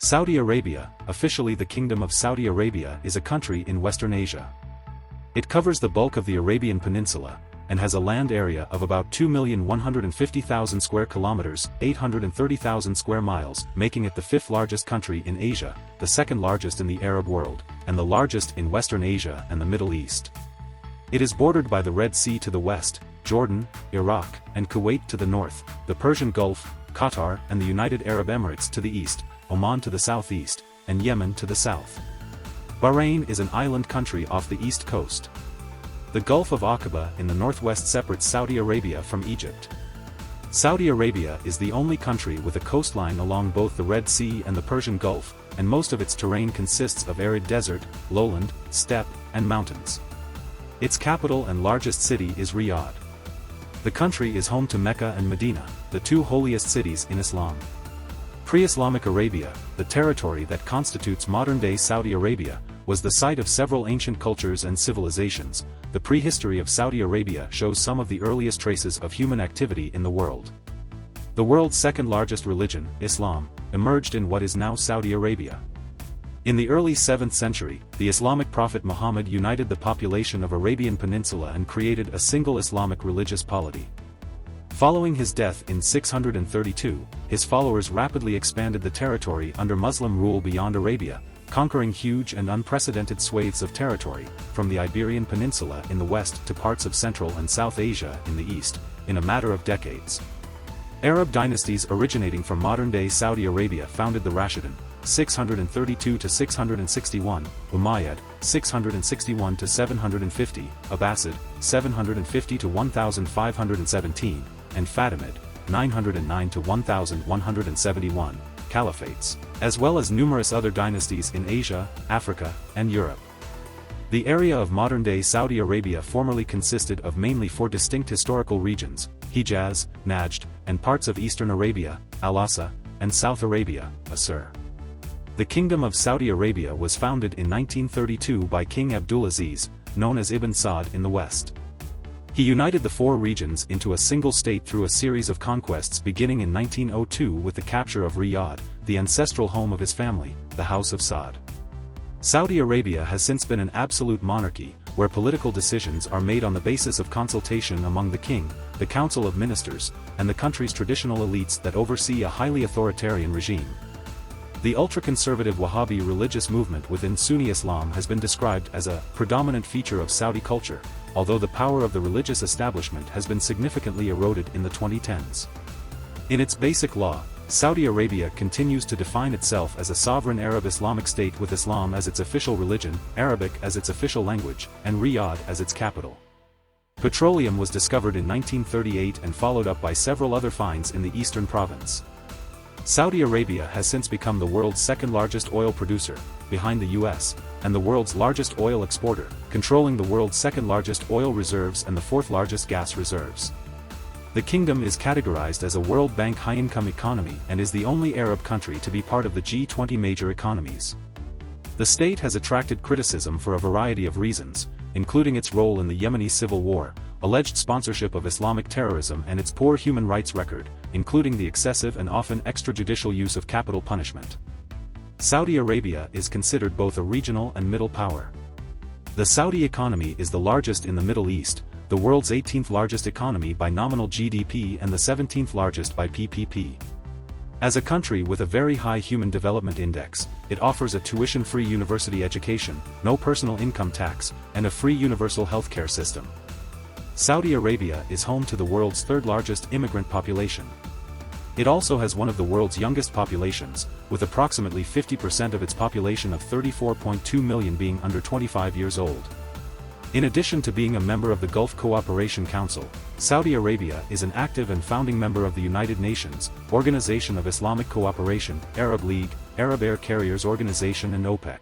Saudi Arabia, officially the Kingdom of Saudi Arabia, is a country in Western Asia. It covers the bulk of the Arabian Peninsula, and has a land area of about 2,150,000 square kilometers, 830,000 square miles, making it the fifth largest country in Asia, the second largest in the Arab world, and the largest in Western Asia and the Middle East. It is bordered by the Red Sea to the west, Jordan, Iraq, and Kuwait to the north, the Persian Gulf, Qatar and the United Arab Emirates to the east, Oman to the southeast, and Yemen to the south. Bahrain is an island country off the east coast. The Gulf of Aqaba in the northwest separates Saudi Arabia from Egypt. Saudi Arabia is the only country with a coastline along both the Red Sea and the Persian Gulf, and most of its terrain consists of arid desert, lowland, steppe, and mountains. Its capital and largest city is Riyadh. The country is home to Mecca and Medina, the two holiest cities in Islam. Pre-Islamic Arabia, the territory that constitutes modern-day Saudi Arabia, was the site of several ancient cultures and civilizations. The prehistory of Saudi Arabia shows some of the earliest traces of human activity in the world. The world's second-largest religion, Islam, emerged in what is now Saudi Arabia. In the early 7th century, the Islamic prophet Muhammad united the population of Arabian Peninsula and created a single Islamic religious polity. Following his death in 632, his followers rapidly expanded the territory under Muslim rule beyond Arabia, conquering huge and unprecedented swathes of territory, from the Iberian Peninsula in the west to parts of Central and South Asia in the east, in a matter of decades. Arab dynasties originating from modern-day Saudi Arabia founded the Rashidun, 632 to 661, Umayyad, 661 to 750, Abbasid, 750 to 1517, and Fatimid, 909 to 1171, caliphates, as well as numerous other dynasties in Asia, Africa, and Europe. The area of modern-day Saudi Arabia formerly consisted of mainly four distinct historical regions: Hijaz, Najd, and parts of eastern Arabia, Al-Asa, and South Arabia, Asir. The Kingdom of Saudi Arabia was founded in 1932 by King Abdulaziz, known as Ibn Saud in the west. He united the four regions into a single state through a series of conquests beginning in 1902 with the capture of Riyadh, the ancestral home of his family, the House of Saud. Saudi Arabia has since been an absolute monarchy, where political decisions are made on the basis of consultation among the king, the council of ministers, and the country's traditional elites that oversee a highly authoritarian regime. The ultra-conservative Wahhabi religious movement within Sunni Islam has been described as a predominant feature of Saudi culture, although the power of the religious establishment has been significantly eroded in the 2010s. In its basic law, Saudi Arabia continues to define itself as a sovereign Arab Islamic state with Islam as its official religion, Arabic as its official language, and Riyadh as its capital. Petroleum was discovered in 1938 and followed up by several other finds in the eastern province. Saudi Arabia has since become the world's second-largest oil producer, behind the US, and the world's largest oil exporter, controlling the world's second-largest oil reserves and the fourth-largest gas reserves. The kingdom is categorized as a World Bank high-income economy and is the only Arab country to be part of the G20 major economies. The state has attracted criticism for a variety of reasons, including its role in the Yemeni civil war, alleged sponsorship of Islamic terrorism and its poor human rights record, including the excessive and often extrajudicial use of capital punishment. Saudi Arabia is considered both a regional and middle power. The Saudi economy is the largest in the Middle East, the world's 18th largest economy by nominal GDP and the 17th largest by PPP. As a country with a very high Human Development Index, it offers a tuition-free university education, no personal income tax, and a free universal healthcare system. Saudi Arabia is home to the world's third-largest immigrant population. It also has one of the world's youngest populations, with approximately 50% of its population of 34.2 million being under 25 years old. In addition to being a member of the Gulf Cooperation Council, Saudi Arabia is an active and founding member of the United Nations, Organization of Islamic Cooperation, Arab League, Arab Air Carriers Organization and OPEC.